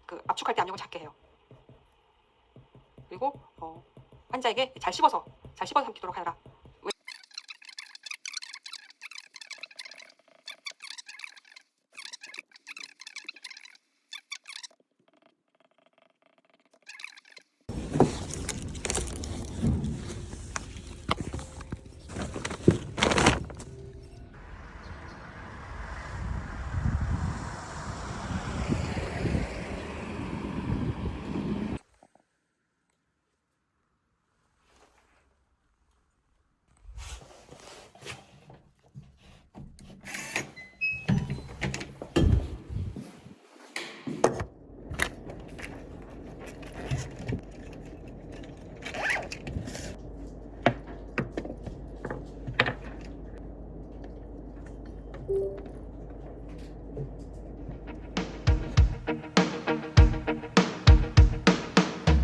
그 압축할 때 압력을 작게 해요. 그리고 환자에게 잘 씹어서 삼키도록 하라.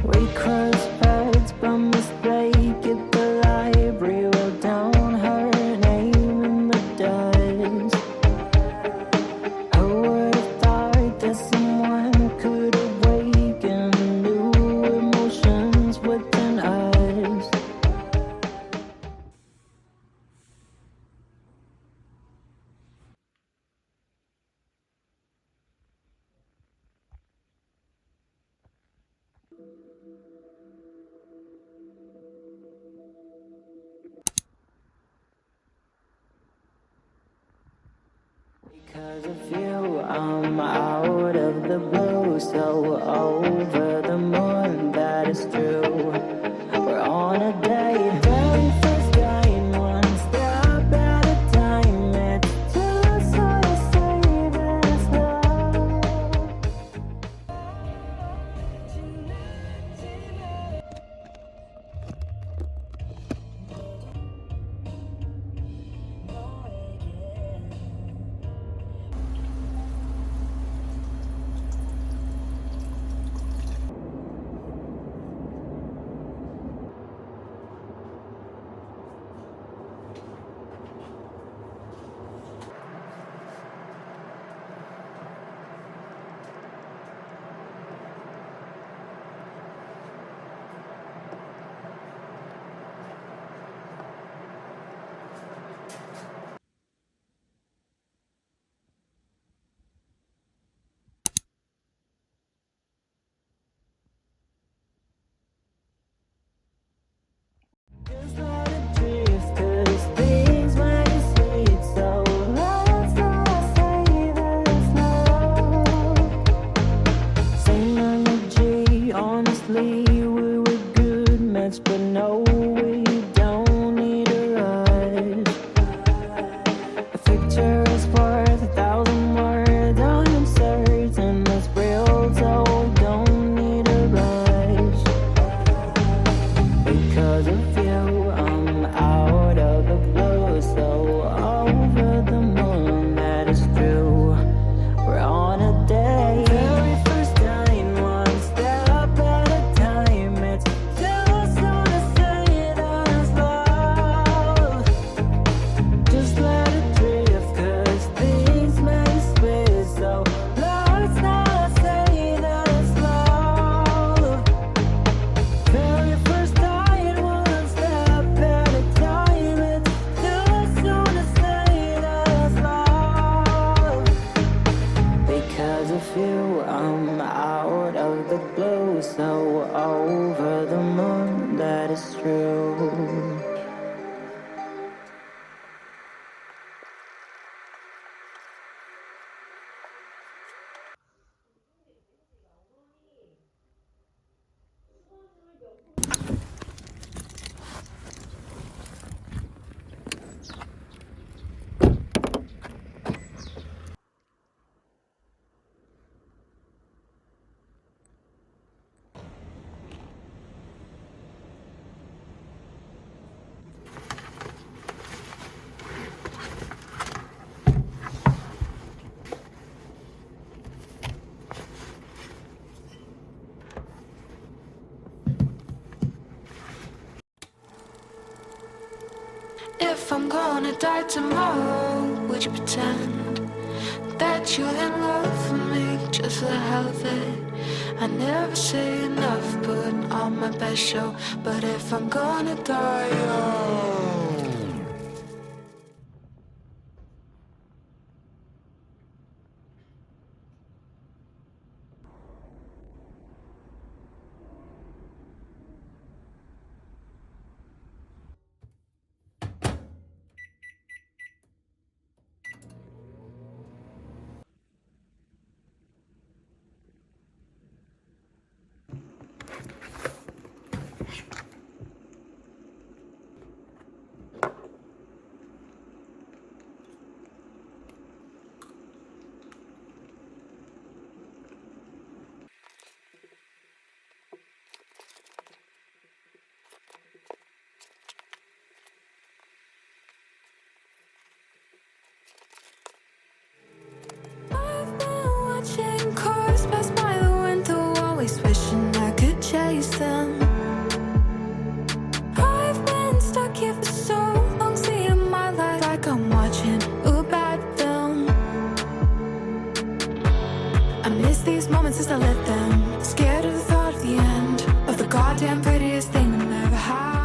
We crossed paths by mistake at the library. Wrote down her name in the dust. Who would have thought that someone could awaken new emotions within us? Because of you, I'm out of the blue, so over the moon, that is true. We're on a date, very first date, one step at a time. It's just so to say this love. Just let it drift, 'cause things might be sweet, so let's not say there's love. Same energy, honestly, we were good match, but no, we don't need a rush. A picture is worth 1,000 words, I am certain that's real, so don't need a rush. Because of you, I'm out of the blue, so over the moon, that is true. We're on a day, very first time, one step at a time. It's just so to say that's love. Just let it drift, 'cause things may switch, so let's not say that it's love. Very first time, one step at a time. It's too soon to say that it's love. Because of you, I'm out of the blue, so over the moon, that is true. If I'm gonna die tomorrow, would you pretend that you're in love with me? just for the hell of it. I never say enough, putting on my best show. But if I'm gonna die young. I've been watching cars pass by the window, always wishing I could chase them. I've been stuck here for so long, seeing my life like I'm watching a bad film. I miss these moments as I live them, scared of the thought of the end, of the goddamn prettiest thing I never had.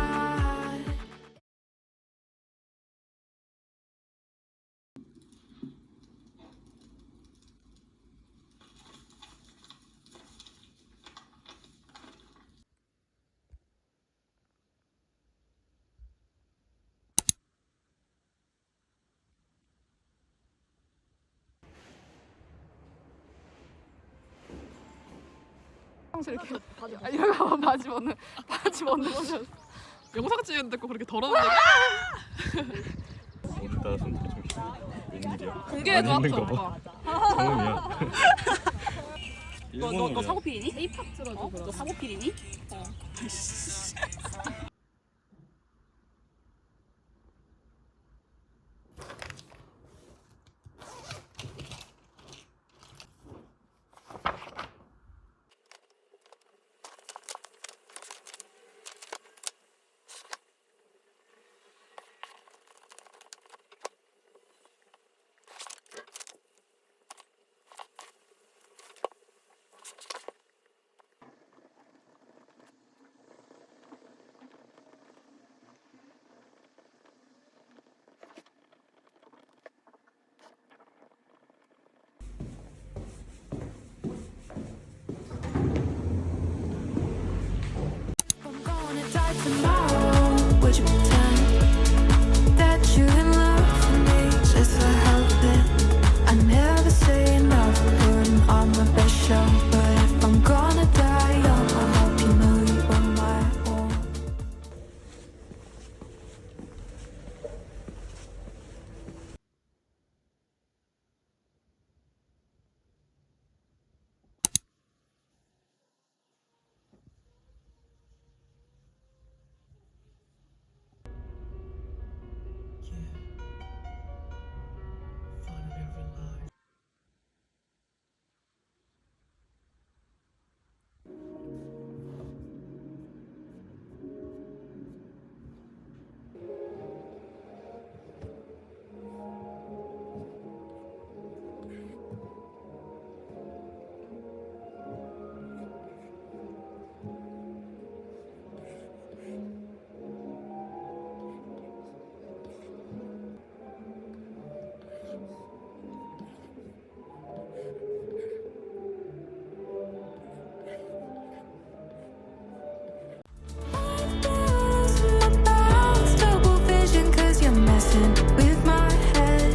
평소 이렇게 이러고 바지 벗는 거는 영상 찍는데 꼭 그렇게 더러운 얘기 오늘따라 손톱이 좀 심해. 웬일이야? 공개해줘 안 있는 하트 거 봐. 오빠. 처음이야. 너 사고필이니? 에이팍 들어줘. 너 사고필이니? I'm gonna die tomorrow. Would you pretend that you in love with me just for the hell of it? I never say enough, putting on my best show. But if I'm gonna die young, I hope you know you were my own. I've been losing my balance, double vision 'cause you're messing with my head.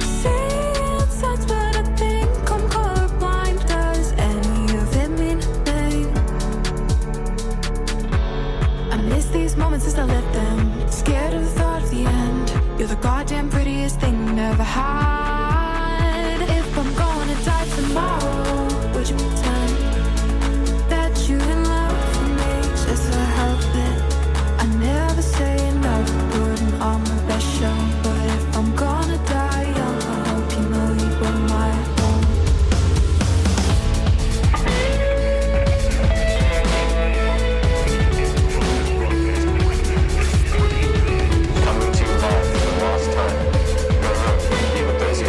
Seeing signs, but I think I'm colorblind. Does any of it mean a thing? I miss these moments as I live them, scared of the thought of the end. You're the goddamn prettiest thing I never had. If I'm gonna die tomorrow, would you pretend that you in love with me just for the hell of it? I never say enough, putting on my best show. But if I'm gonna die young, I hope you know you were my own. Coming to you live for the last time. Your room, you were busy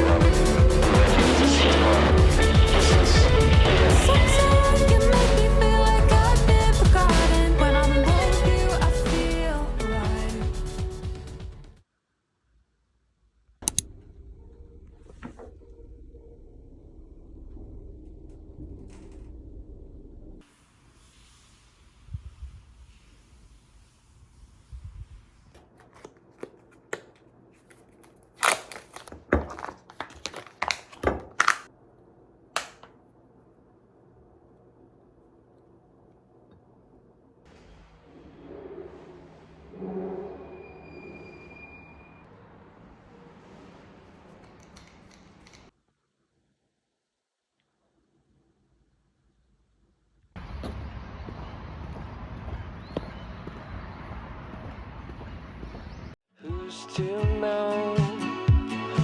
supposed to know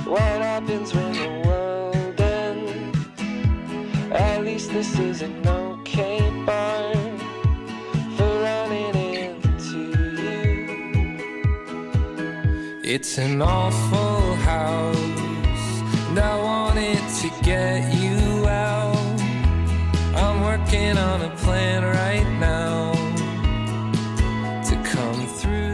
what happens when the world ends. At least this is an okay bar for running into you. It's an awful house, and I wanted to get you out. I'm working on a plan right now to come through.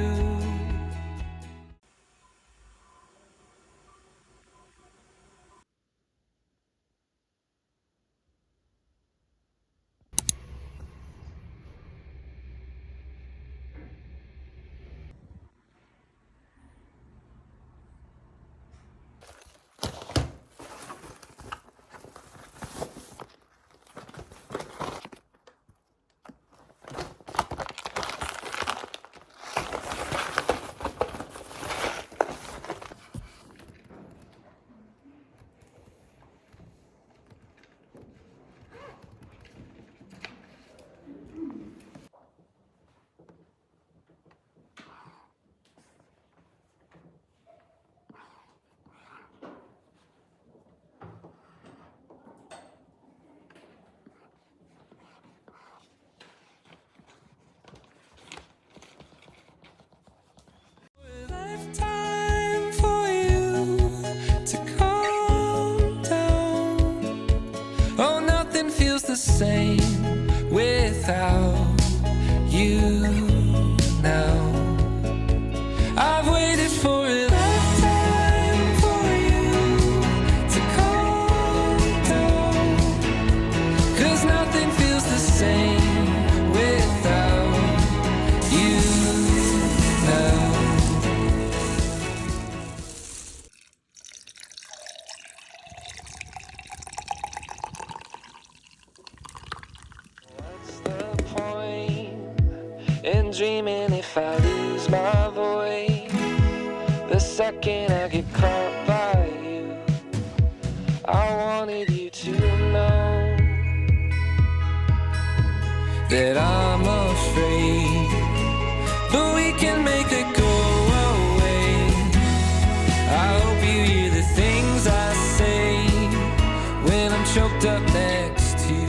Time for you to calm down. Oh, nothing feels the same without you now. I've waited for a lifetime for you to calm down. 'Cause nothing feels the same without you now. What's the point in dreaming if I lose my voice? The second I get caught by you, I wanted you to know that I'm afraid, but we can make it go away. I hope you hear the things I say when I'm choked up next to you.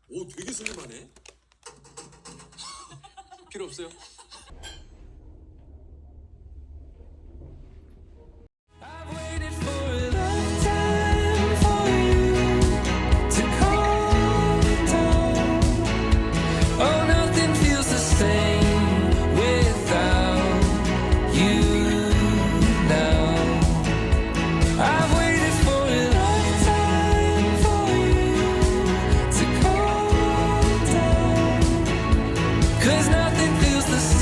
오, 되게 슬림하네. 필요 없어요. I've waited for a lifetime for you to calm down. Oh, nothing feels the same without you now. I've waited for a lifetime for you to calm down. 'Cause nothing feels the same.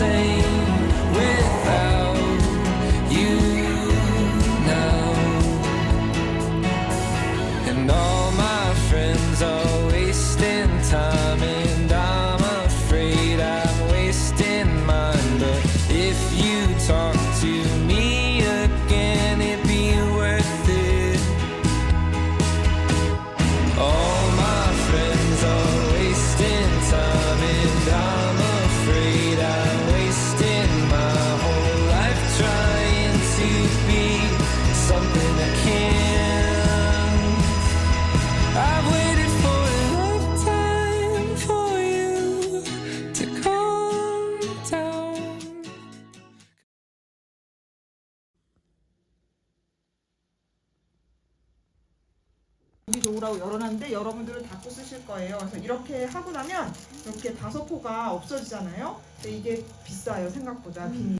보기 좋으라고 열어놨는데 여러분들은 닫고 쓰실 거예요. 그래서 이렇게 하고 나면 이렇게 다소포가 없어지잖아요. 근데 이게 비싸요, 생각보다. 비닐.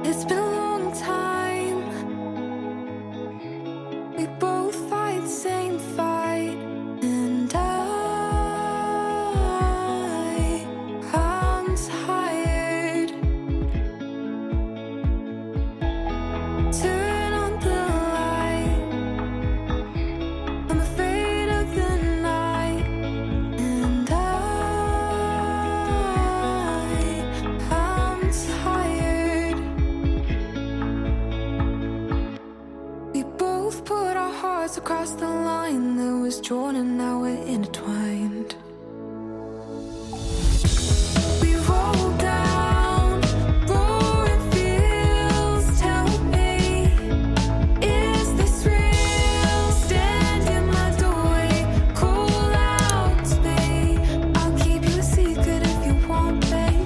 It's been a long time. We both fight the same fight, and I'm tired. Turn on the light. I'm afraid of the night, and I'm tired. We both put our hearts across the line that was drawn, and now we're intertwined. We roll down roaring fields. Tell me, is this real? Stand in my doorway, call out to me. I'll keep you a secret if you want, baby.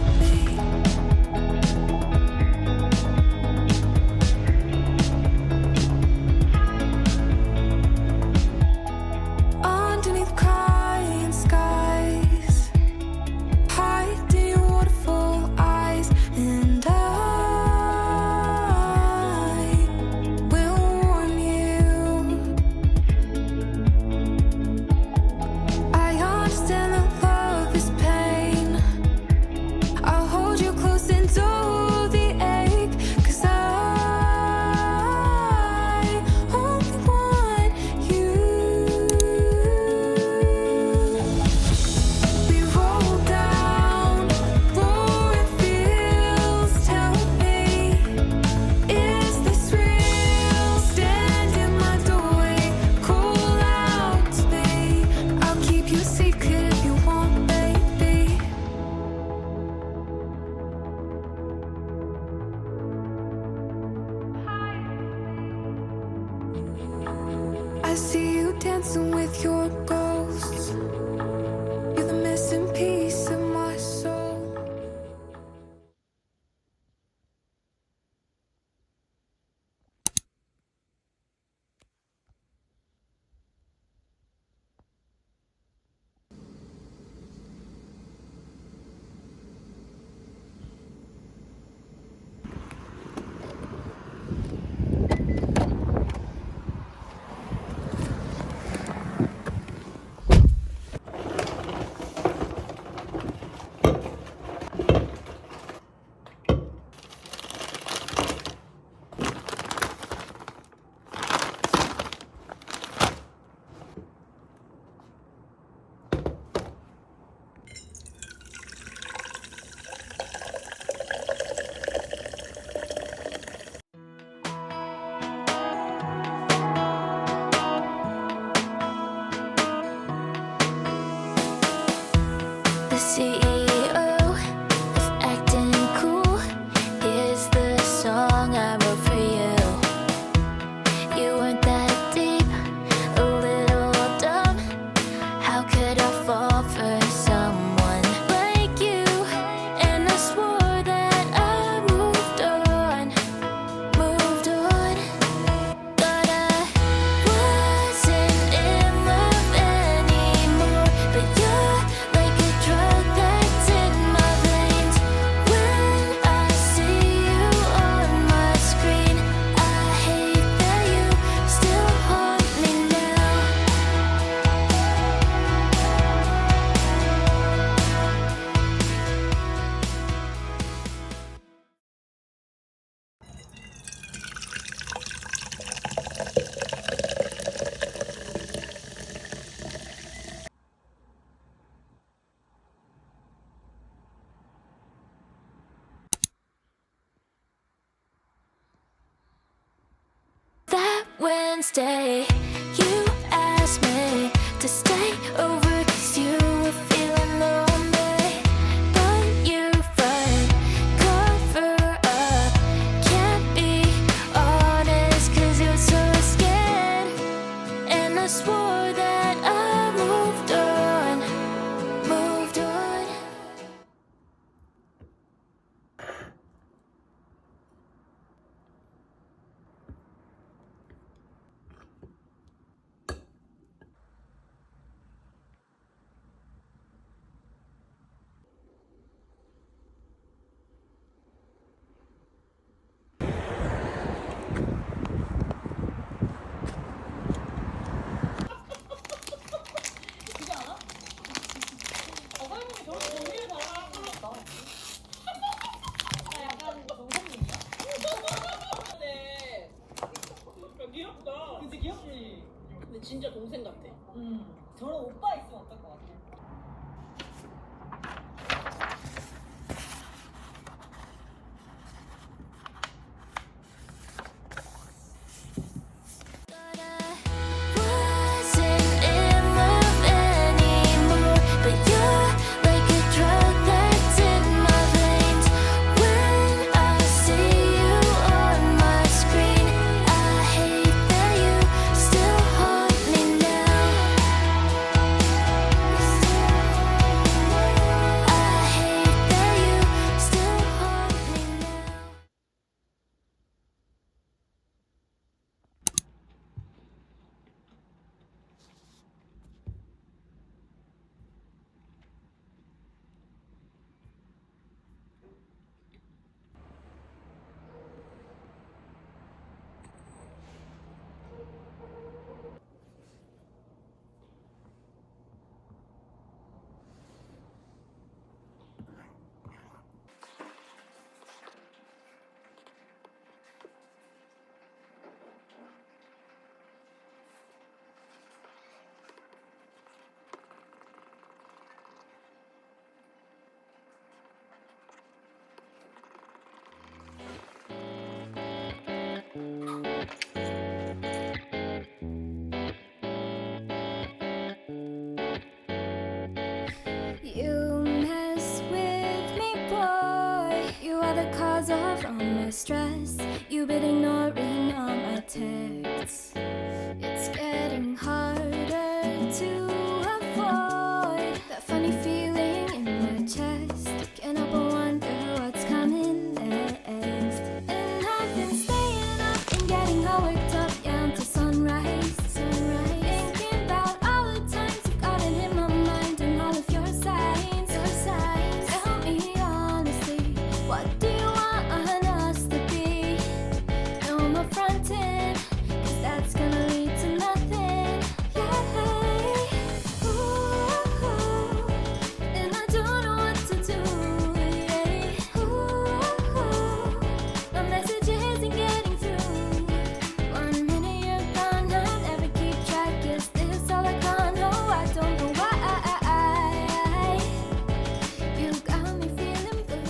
Underneath crying skies, hide in your waterfall eyes, and I will warn you. I understand that love is pain. I'll hold you close and do the ache, 'cause I only want you. We roll down roaring fields. Tell me, is this real? Stand in my doorway, call out to me. I'll keep you a secret if you want, baby. I see you dancing with your ghosts. You're the missing piece of my soul. The CEO of acting cool. Here's the song I wrote for you. You weren't that deep, a little dumb. How could I fall for someone like you? And I swore that I moved on, but I wasn't in love anymore. But you're like a drug that's in my veins. When I see you on my screen, I hate that you still haunt me now. That Wednesday, you asked me to stay over 'cause you were feeling lonely. But your front cover up can't be honest, 'cause stress. You've been ignoring all my texts. It's getting harder to avoid that funny feeling in my chest. Can't help but wonder what's coming next. And I've been staying up and getting all worked up, yeah, until sunrise. Thinking about all the times you've gotten in my mind and all of your signs. Tell me honestly, what do you want us to be? No more fronting, 'cause that's gonna lead to nothing. Yeah. Ooh, and I don't know what to do. Yeah. Ooh, my message isn't getting through. 1 minute you're gone, I'll never keep track. Is this all I can know? I don't know why. You got me feeling blue.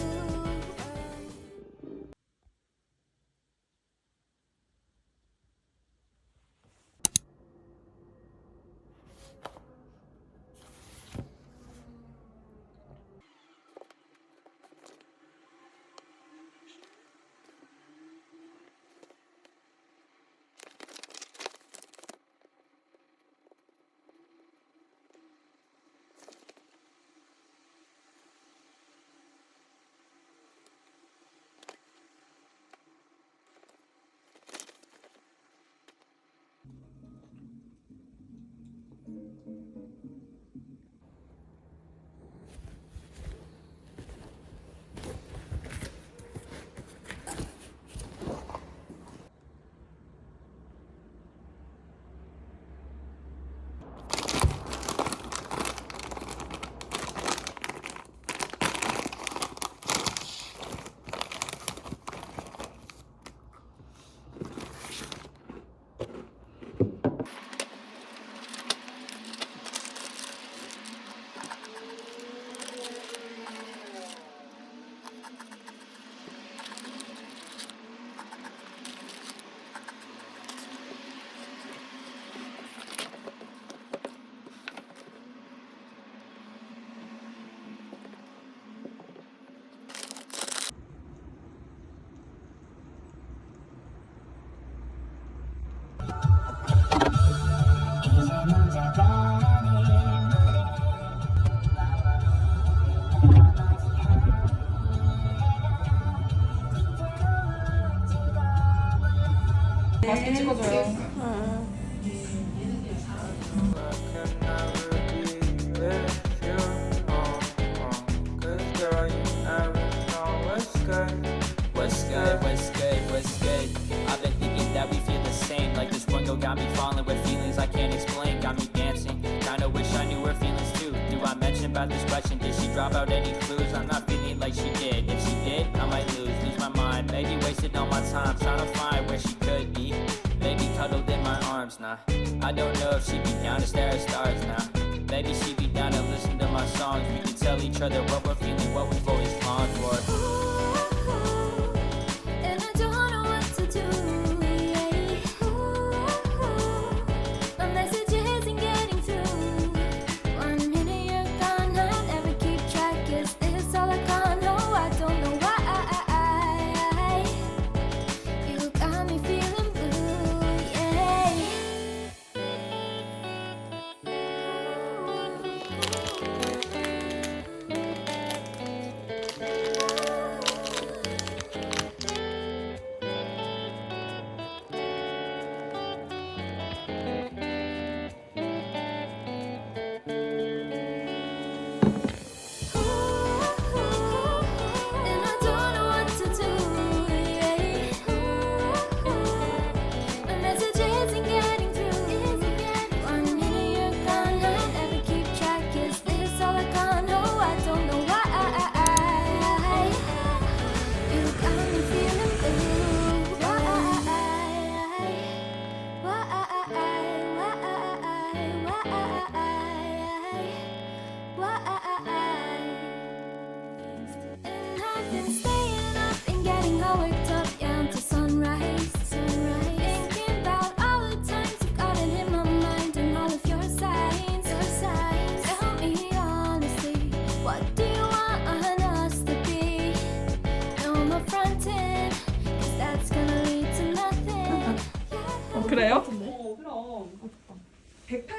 맛있게 찍어줘요. What's good? I've been thinking that we feel the same. Like this one girl got me falling with feelings I can't explain. Got me dancing. Kinda wish I knew her feelings too. Do I mention about this question? Did she drop out any clues? I'm not feeling like she did. If she did, I might lose my mind. Maybe wasted all my time trying to find where she could be. Maybe cuddled in my arms now. I don't know if she'd be down to stare at stars now. Maybe she'd be down to listen to my songs. We could tell each other what we're feeling, what we've always longed for. And I don't know what to do. Yeah. Ooh, my message isn't getting through. 1 minute you're gone, I'll never keep track. Is this all I can know? I don't know why. You got me feeling blue. Yeah. 그래요? 그럼 180